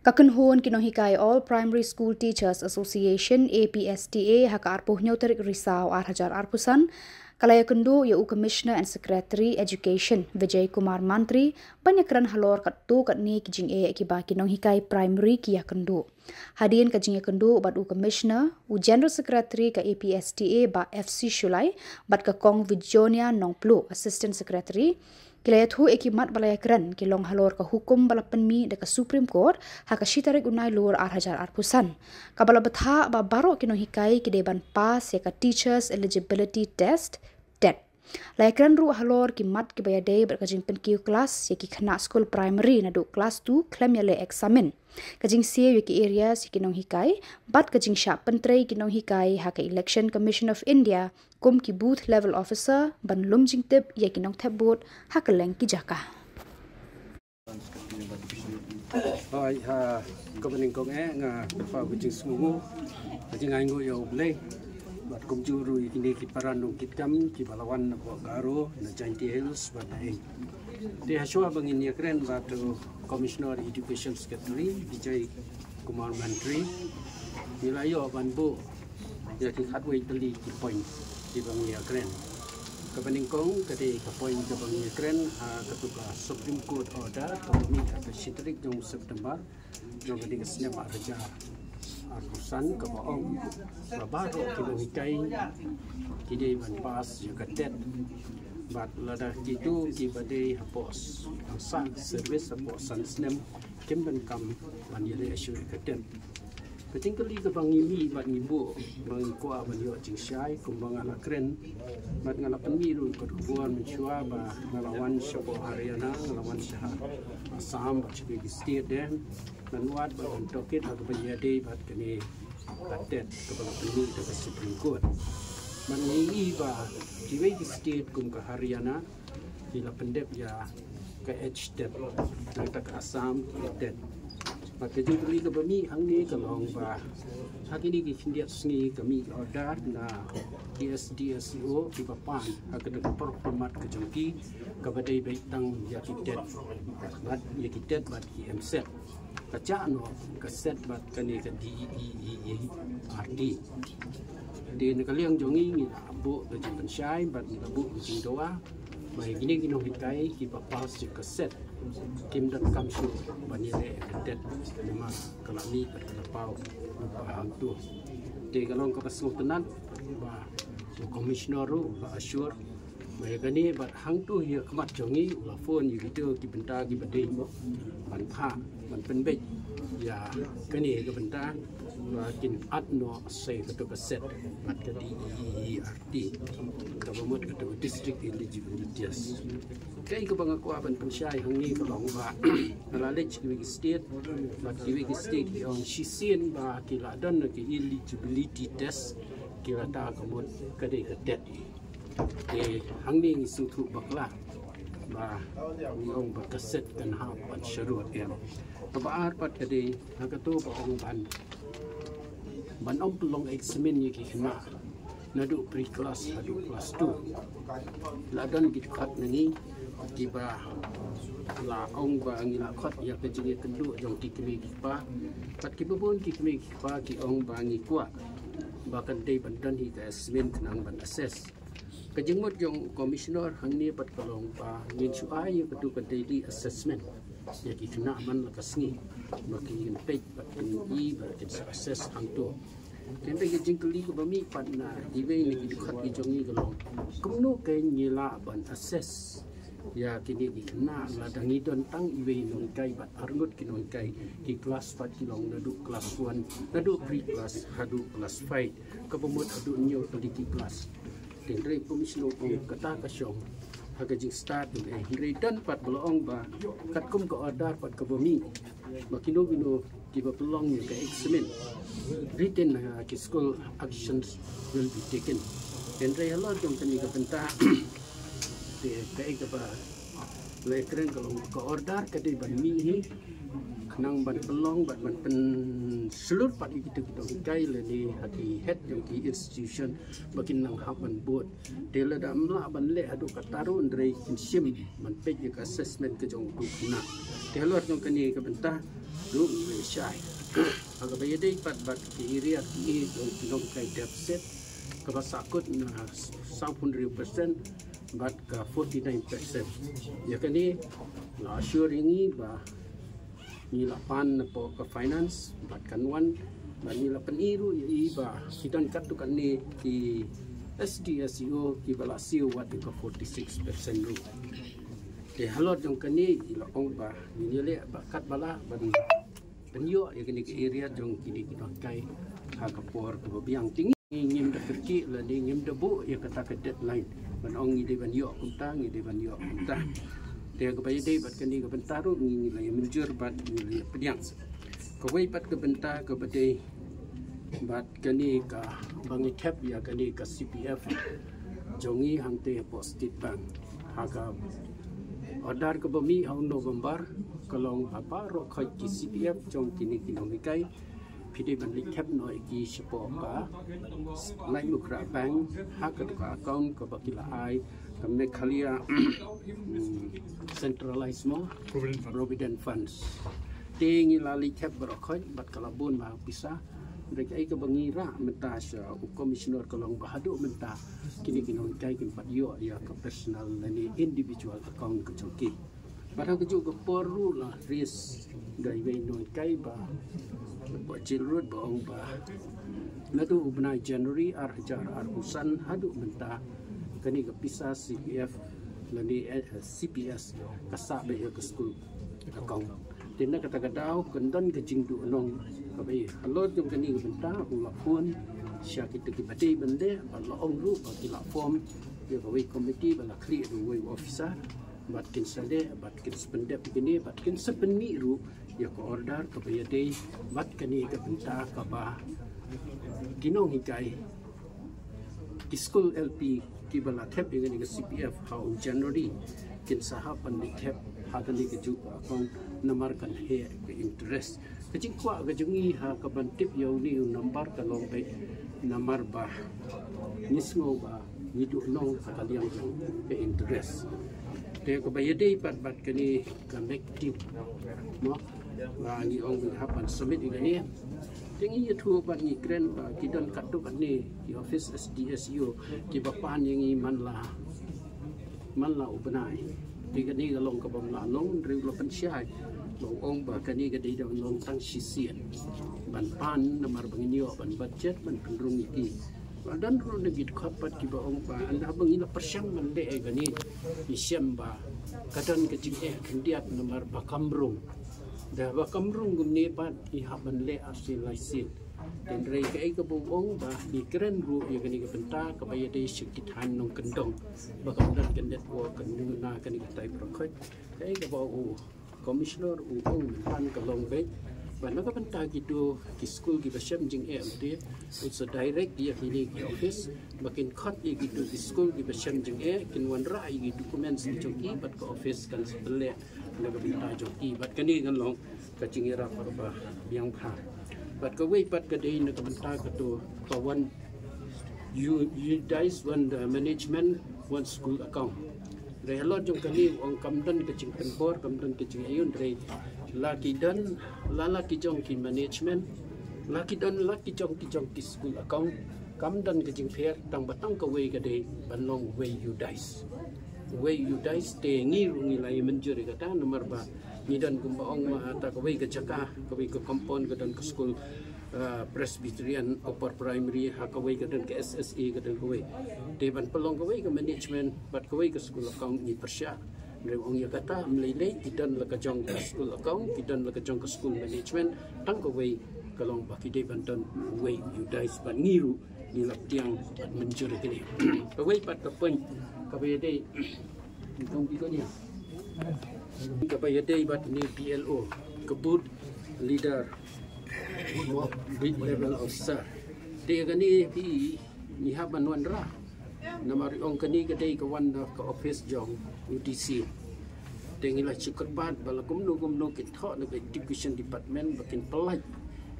Kakenhon kinohikai All Primary School Teachers Association APSTA haka arpuh nyoterik risau arhajar arpusan kalaya kendu ya Commissioner and Secretary Education Vijay Kumar Mantri panyakran halor kattu katni kijing kiba kinohikai primary kia kendu. Hadian kajing kendu bat Commissioner General Secretary ka APSTA ba FC Shulai bat ka Kong Vijonia Nongplu Assistant Secretary Kilaya thu ekimat balaya keren kilong halor ka hukum balapan mi deka Supreme Court haka shitarik unai lur arhajar arpusan. Kabala betha ba baro kinohikai kideban pas ya ka Teachers Eligibility Test TET. Laya keren ru halor kimat kibaya day berkajing penkiu kelas ya ki kena school primary nadu kelas 2 klem ya le examen. Kajing siya ki areas kinonghikai bat kajing sya pentrei kinonghikai haka Election Commission of India kum ki booth level officer ban lumjing tip ya kinong tebut haka leng ki jaka. Hai kabaning kong nga pa kajing sungu kajing aingo ya ublay bat kum juru ini ki paranong kitkam ki balawan na garo na Jainti Hills bat ai. Di haswa bangin ya keren bat Commissioner Education Secretary Vijay Kumar Mantri nilayo banbu ya ki khatway tali ki point di bang ya keren kabaning kong kadi ka point ka bang ya keren ketuka Supreme Court order kami ka shitrik jong September jong kadi ka snap raja arkusan ka baong babaro kilohikai kidi ban pas ya katet bat lada kitu ki badai hapos sang service hapos sansnem kimben kam ban yele assure katem ketingkali ke bang imi bat ngibu bang ko ban yo jingshai kumbang ala kren bat ngala pemilu ko kubuan menchua ba ngalawan syapo Haryana ngalawan syah Assam bat sebagai state dan wat ba tokit atau penjadi bat kini katet ke bang pemilu ke Supreme Court mengingi ba jiwai state kum ke Haryana bila pendep ya ke HTET nak ke Assam HTET maka jadi ke bami hang ni kalong ba hakini ki findiat sngi kami order na DSDSO di papan hak de performat ke jengki ke badai baitang ya HTET bat ya HTET bat MSET kaca no ke set bat kani ke DEERD di negara yang jongi ni abu ke jempen syai bat abu ke doa mai gini gino hitai ki papas ke set kim dan kamsu banile det lima kalami berkelapau paham tu di kalau ke pasung tenan ba commissioner ru ba assure mai gani bat hang tu ya kemat jongi ula phone yu gitu ki benta ki badai ban pha ban penbek ya kani ke benta lakin adno say ketua set mat ke DEERD government ketua district eligibility kai ke bangaku aban pensyai hangi ke long ba knowledge ke state mat ke state yang sisien ba kila dan ke eligibility test kila ta komod kade ke det hangi ngisu thu bakla ba ngong ba kaset kan ha ban syarut ya tabar pat kade hakato ba ong ban om pelong examen ye ki kena nadu pre class nadu class 2 ladan git khat nangi tiba la ong ba ngila khat ya ke jenge kendu jong ti kemi pa pat ki bobon ki kemi pa ki ong ba ngi kwa bahkan dei bandan hi ka examen kenang ban assess kejengmot jong commissioner hangni pat kalong pa ngin suai ye ketu ka daily assessment ya ki kena man lakasngi makin page i berarti sukses hantu. Kende ke jingkeli ke bami padna iwe ni kidukat ki jongi gelong. Kumno ke nyela ban assess ya kini dikena ladangi don tang iwe non kai bat arnut ki non kai ki kelas 4 kilong nadu kelas 1 nadu pre class hadu kelas 5 ke pemut adu nyo peliki kelas. Tendre komisioner kata kasyong haga jing start dan pat belong ba kat kum ke order pat ke bumi makino bino tiba pelong ni ke examen written ki school actions will be taken and re halor jong kani ke benta de ke ba le kren kalau ke order ke de ban mi hi kenang ban pelong ban pen selut pat kita kai le ni hati head yang ki institution bakin nang hak ban buat de la da mla ban le adu katarun dre kin sim man pe ke assessment ke jong tu na de lor jong kani ke bentah lu le syai aga baye dei pat ki area ki jong kai deficit ke basakut na 100% but ke 49% ya kani la assure ini ba ni lapan po ke finance bat kanwan ban ni lapan iru iba sidan katu kan ni ki SDSU ki balasiu wat ke 46% ru de halot jong kani ila ong ba ni le bakat bala ban penyo ya kini ke area jong kini kita kai ha kapor ke biang tinggi ngim da kerki la ni ngim da bu ya kata ke deadline ban ong ni de ban yo kumta ni de ban yo kumta dia kepada dia bat kini ke bentaru ni lai menjur bat ni pediang ke wei bat ke bentar kepada bat kini ke bangi tap ya kini ke CPF jongi hangte positif bang haga order ke bumi haun November kalong apa ro khai ki CPF jong kini kai pidi ban tap noi ki support ba lai mukra bank hak ke account ke bakila ai kami khalia centralized mo provident funds tingi lali cap berokoi bat kalabun ma bisa mereka ai ke bangira menta sya commissioner kalong bahadu menta kini kai kin pat yo ya ke personal ni individual account ke joki padahal ke juga perlu lah risk gai we noi kai ba jilrut ba ong ba nadu ubna January arjar arusan hadu menta kani ke pisah CPF lani CPS kasak be ke school account tinda kata kadau kendon ke jingdu nong kabe halot jong kani ke benta ula pun sya kita ke bade bende bala ong ru ba kila form ya kawe committee bala clear the way officer bat kin sade bat kin spendep kini bat kin sepeni ru ya ko order ke bayade bat kani ke benta ka ba kinong hikai di school LP ki bala tap dengan ke CPF how January kin sahab pandit tap hadani ke juga akong namarkan he ke interest kecing kwa ke jungi ha ke bantip yau ni number ka lompe namar ba nisngo ba nidu nong kaliang ke interest te ko bayade pat kani ka active no ba ni ong hapan submit ini tingi itu ban ni kren ba kidan katu ban ni di office SDSU di bapan yang manla ubnai di kani galong ka bam la long ri lo pen syai long ong ba kani ga di long tang sisian ban pan namar banginyo ban budget ban pendrung iki dan ro negit khapat ki ba ong ba anda bangila persyang mande e gani isyam ba kadan kecing kendiat namar ba kamrung dah bakamrung gumni pat ihaban le asil laisin dan rei ke bubong ba di keren ru ya kani ke benta ke baya de sikit han nong kendong bakam dan kendet wo kenduna kani ke tai prokhot ke bau commissioner ong pan ke long be ban ka benta gitu ki school ki basam jing MD it's a direct dia kini ki office makin khat gitu ki school ki basam jing kin wan rai gi documents ni joki bat ke office kan sebele naga benta joki bat kani kan long kacing era ba biang pha bat ka wei pat ka dei naga benta ka to kawan you guys when the management one school account re hello jong kani ong kamdan kacing penbor kamdan kacing ayun re laki dan lalaki jong ki management laki dan laki jong ki school account kamdan kacing fair tang batang ka wei ka dei banlong wei you guys te ngi lai menjuri kata nomor ba ni dan kumbaong ma ta kawai ke caka kawai ke compound ke dan ke school Presbyterian upper primary ha kawai ke dan ke SSE ke dan kawai te ban pelong kawai ke management bat kawai ke school account ni persya re ong ya kata mlele kidan la ka jong ke school account kidan la ka jong ke school management tang kawai kalong baki de bantan way you guys ban ngiru ni lap tiang menjuri kini kawai pat ka pen kawai de tong bi ko ni kapaya day bat ni PLO kebut leader big level officer dia gani pi ni haban wanra namari ong kani kadai ka wan ka office jong UTC tengilah cukup bad bala gumno kin tho na education department bakin pelaj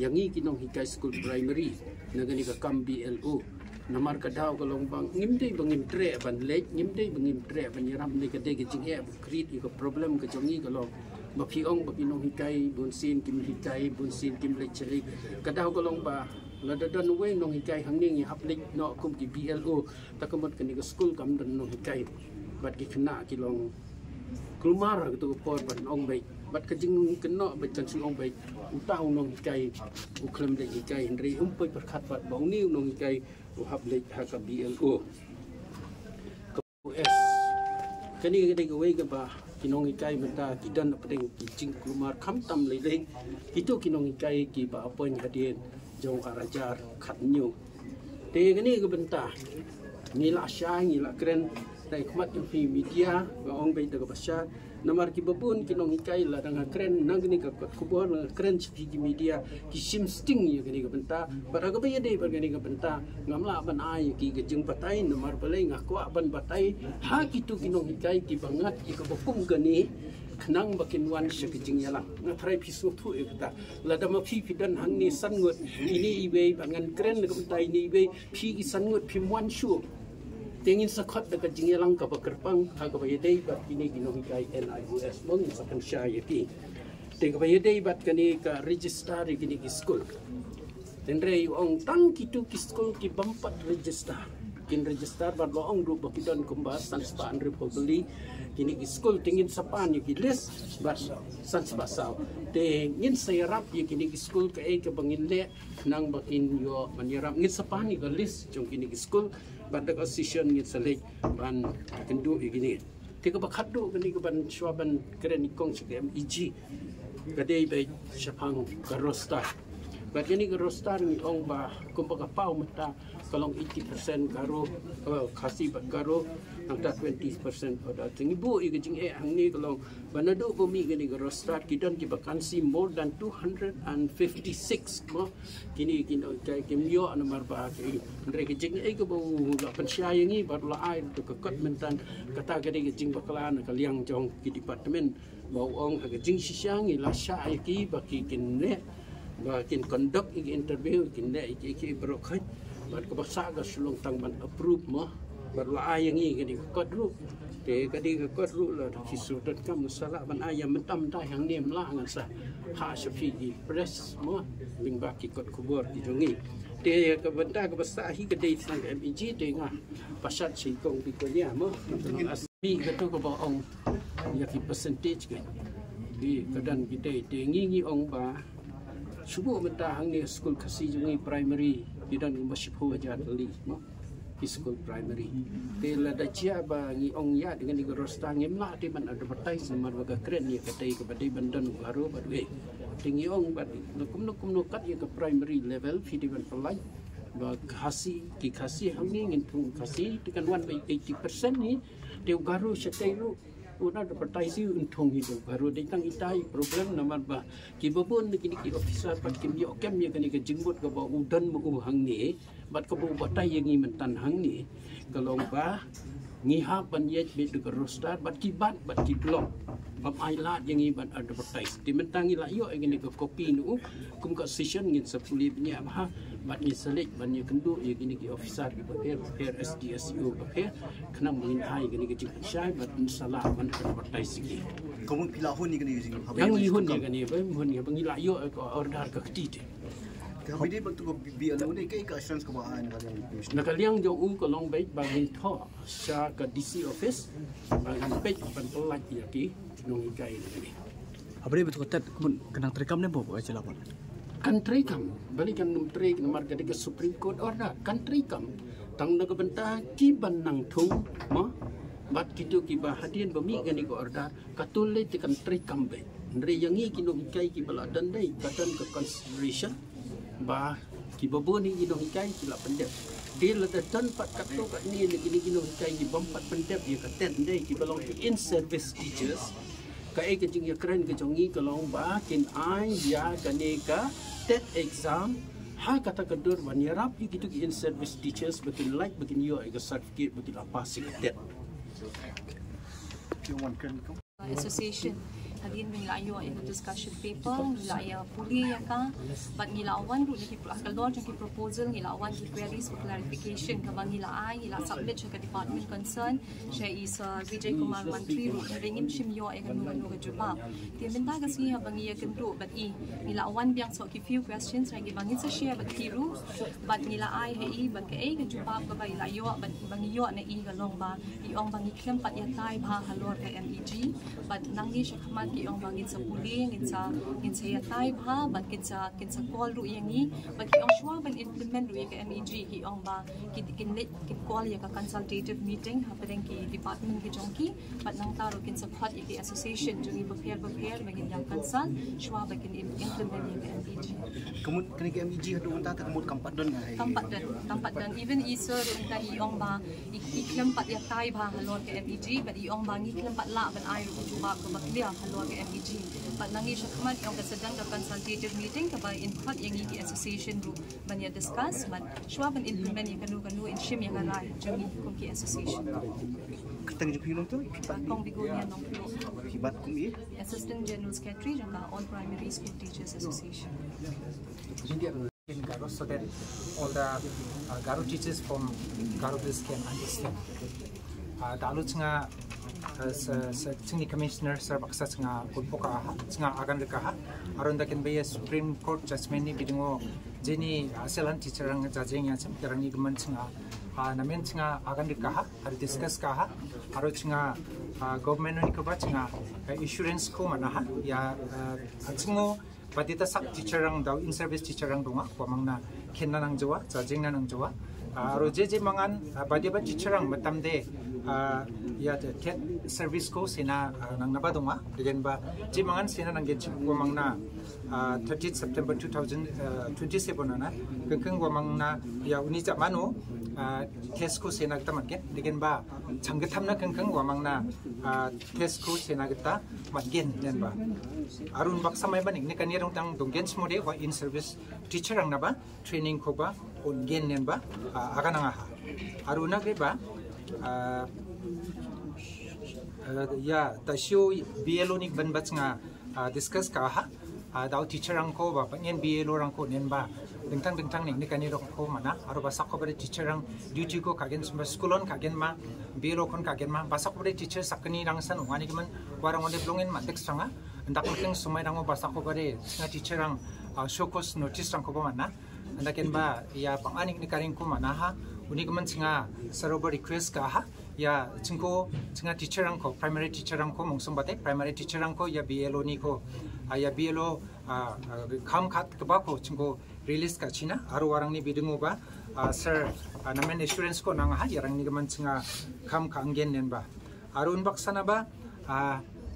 yang ini kinong hikai school primary nagani ka kam BLO namar ka daw kalong bang ngimdei bangimtre ban lej ngimdei bangimtre ban yaram ni ka de jing e create iko problem ka jongi kalong bapiong bakinong hikai bunsin kim hikai bunsin kim lechere ka daw kalong ba ladadan we nong hikai hangning haplik no kum ki BLO takamot kani ka school kam dan nong hikai bat ki kena kilong kelumar gitu por ban ong baik bat kajing kena bat kan sing ong baik utau nong hikai uklem de hikai ndri umpai berkat bat bong niu nong hikai haplik ha ka BLO KUS kani gede gawe ga ba kinong hikai benda kidan pedeng kijing kelumar kham tam leleng itu kinong hikai ki ba apoin hadien jong arajar khatnyu te gani ga benta nila sya nila kren dai khmat fi media ga ong bai daga basha namar ki babun kinong hikai la danga kren nangni ka kubor kren fi media ki sim sting ya gani ga benta baraga bai dei bargani ga benta ngamla ban ai ki ga jing patai namar balai ngakwa ban patai ha ki tu kinong hikai ki bangat ki ka bokum gani kenang bakin wan sekejing yalang ngatrai pisu tu ekta lada ma pi pidan hang ni sangut ini ibe bangan kren ga benta ini ibe pi ki sangut pi wan shu tengin sakot dekat jingyalang ka bakerpang aga bayadei bat kini kinong hikai NIUS mong sakan syayati teng bayadei bat kani ka register kini ki school tenre ong tang kitu ki school ki bampat register kin register bat lo ong grup bakidan kumbas san span republi kini ki school tengin sapan ki list bat san basau tengin sayarap kini ki school ka e ka bangin le nang bakin yo manyarap ngin sapan ki list jong kini ki school badak association ngit selek ban kendu igini tiga bakaddu kani ban swaban keren ikong segem ig kadai bai syapang karosta bagini karosta ni ong ba kumbaga pau mata kalong 80% karo khasi bat karo angta 20% oda tingibu iging e hangni kalong banadu bumi gani karosta kidan ki vacancy more than 256 mo kini kino kai kimyo namar ba ki ndre kijing e ko la pensyai ngi bar la ai to kot mentan kata gadi kijing bakalan kaliang jong ki department bau ong ka kijing sisyang ila sya ki baki kinne bakin conduct interview kinne ki brokai bat ko basa ga sulong tang ban approve mo bar la ai ngi gadi kot ru te kadi kot ru la ki sudat kam sala ban ayam mentam dai hang nem la ngan sa ha syafi di press mo ling ba ki kot kubur ki jongi te ka benda ka basa hi ka dei sang MEG te nga pasat si kong pi ko nya mo asbi ka to ko ba ong ya ki percentage ke di kadan ki dei te ngi ong ba subuh menta hang ni school kasi jongi primary didan masih aja tali mo ki school primary te la da chia ba ngi ong ya dengan ni rosta ngem la te man advertise mar waga kren ni katai ke badai bandan baru badwe tingi ong bat nukum nukat ya ke primary level fi di ban pelai ba khasi ki khasi hang ni ngin tung khasi tekan 1/80% ni te garu setai lu una advertise untung hidup baru datang itai program namar ba ki babon kini ki officer pat kim yo kem ya kani ke jingbut ka ba udan mu hang ni bat ka bu batai yang ngi mentan hang ni kalong ba ngi ha pan ye be de roster bat ki bat blog bab ai lat yang ngi bat advertise di mentang ila yo ngini ke copy nu kum ka session ngin sepuli nya ba bat ni select ban ye kendu ye gini ki officer ki per SDSU ba ke kena mengin hai gini ke jing syai bat salah ban advertise ki kamu pila hun ni gini yang ni hun ni gani ba hun ni bang ila yo ko order ka kti tapi dia betul bi anu ni kai ka assurance kebaan kalian nakaliang jo u ko long baik bagin tho sa ka DC office bagin baik ban pelaj ya ki nong ikai ni apa dia betul kata kena terekam ni apa aja lapor country kam balikan menteri nomor ke Supreme Court order country kam tang naga benta ki ban nang thung ma bat kitu ki ba hadien bami gani ko order katul le te country kam be ndre yangi ki no ikai ki bala dan dai katan ke consideration ba ki baboni ki no ikai ki la pendep dia la tan pat kato kat ni ni ki no ikai ki bompat pendep ya katen dai ki balong in service teachers ka e ke jing ya kren ke jongi kalong ba kin ai ya kane ka TET exam ha kata kedur banyarap gitu in service teachers betul like begin yo certificate betul apa sih TET Association hadin ngilayo in discussion paper ngilaya puli yaka but ngilawan ru ni kalor jang proposal ngilawan ki queries for clarification kabang ngilai ngila submit ke department concern she is Vijay Kumar Mantri ru ringin shimyo e kanu ke juba ti minta kasi habang iya kendu but ngilawan biang so ki few questions rangi bangin sa share but kiru but ngilai he but ke juba ka ba ilayo but bangiyo na i galong ba iong bangi klem pat yatai ba halor ke MEG but nangi siya kaman ki ong bangin sa puling insa yatai ba but kinsa call ru yangi but ki ong shwa ban implement ru ka MEG ki ong ba ki call ya ka consultative meeting happening ki department ki jongki but nang taro kinsa khot ki association jungi prepare bangin yang consult shwa ba kin implement ya ka MEG Kemud kini ke MEG hadu unta kemud kampat don kampat dan even iser unta iong ba iklem pat yatai ba halor ka MEG but iong ba ngiklem pat la ban ai ru juba ko baklia halor ke MEG but nangi siya kaman yung kasadang ka consultative meeting ka ba in court yung iki association ru ban ya discuss man shwa ban implement yung kanu in shim yung alay jungi kung ki association Ketang jumpa yung tu kong bigunya nong pilo Hibat kum ye Assistant General Secretary yung ka All Primary School Teachers Association in Garo so that all the Garo teachers from Garo Hills can understand. Dalu tengah Sini Commissioner Sir Baksa tengah Kulpoka tengah agan dekah. Aron dakin bayar Supreme Court judgment ni bidungo jeni asalan teacher ang judging yang sekarang ni gemen tengah namen tengah agan dekah hari discuss kah. Aron tengah government ni kubat tengah insurance ko mana ya tengah Badita sak teacher ang daw in service teacher ang dunga pamang na kenna nang jawa jajing na nang jawa aro je mangan badiba teacher ang matamde ya ket service ko sina nang nabadunga digen ba je mangan sina nang gen pamang na 30 September 2027 na kengkeng pamang na ya uni ja mano test ko sina gta matgen digen ba janggetamna kengkeng pamang na test ko sina gta matgen den ba arun baksa mai banik ne kanirong tang donggen smode wa in service teacher ang naba training ko ba ongen nen ba aga nanga aruna gre ba ya tasyo BLO ni ban bats nga discuss ka ha daw teacher ang ko ba pangen BLO rang ko nen ba dengtang ni kanirong ko mana aro ba sakko ba teacher ang duty ko kagen skulon kagen ma BLO kon kagen ma basak ba teacher sakni rang san wani man warang onde blongin ma tek sanga ndak mungkin sumai rango basak ko bare nga teacher ang showcase notice rang ko ba mana ndaken ba ya panganik ni karing ko mana ha unik man singa saroba request ka ha ya chingko singa teacher ang ko primary teacher ang ko mungsum bate primary teacher ang ko ya BLO ni ko ya BLO kam khat ka ba ko chingko release ka china aro warang ni bidungo ba sir namen insurance ko nang ha yarang ni man singa kam kanggen nen ba arun baksana ba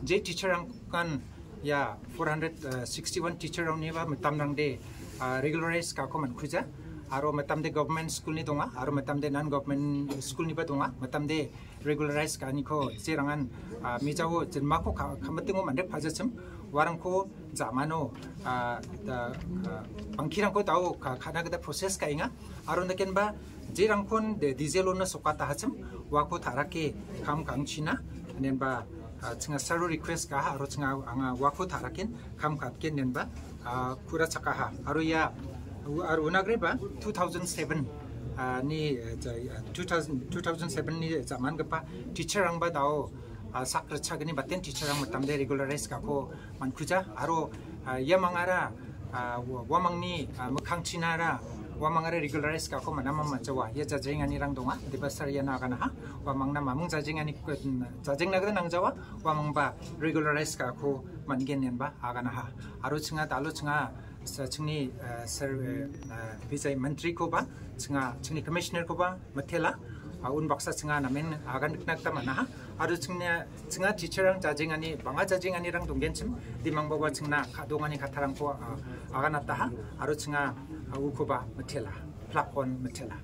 je teacher ang kan ya 461 teacher ang ni ba metam nang de regularize ka ko man khuja aro metam de government school ni donga aro metam de non government school ni ba donga metam de regularize ka ni ko serangan mijawo jenma ko kamatingo mandek phajachim warang ko zamano bangkirang ko tau khana gada process ka inga aro naken ba jerang kon de diesel na sokata hachim wa ko tharake kam kangchina nen ba tengah saru request kah aro tengah anga wako tharakin kam katken nen ba pura chakaha aro ya aro nagre ba 2007 ni 2007 ni zaman gapa teacher ang ba dao sakra chagni baten teacher ang matamde regularize ka ko mankuja aro ya mangara wamangni mukhangchinara wamangare regularize ka ko manama majawa ya jajing ani rang donga dibasar ya na kana ha wamangna mamung jajing ani jajing nagda nang jawa wamangba regularize ka ko mangen nen ba agana ha aro chinga dalu chinga chingni sir Vijay Mantri ko ba chingni commissioner ko ba mathela un baksa chinga namen agan nakta mana ha aro chinga teacher rang jajing ani banga jajing ani rang donggenchim dimang bawa chingna kadongani katharang ko agana ta ha aro chinga ukoba mathela plakon mathela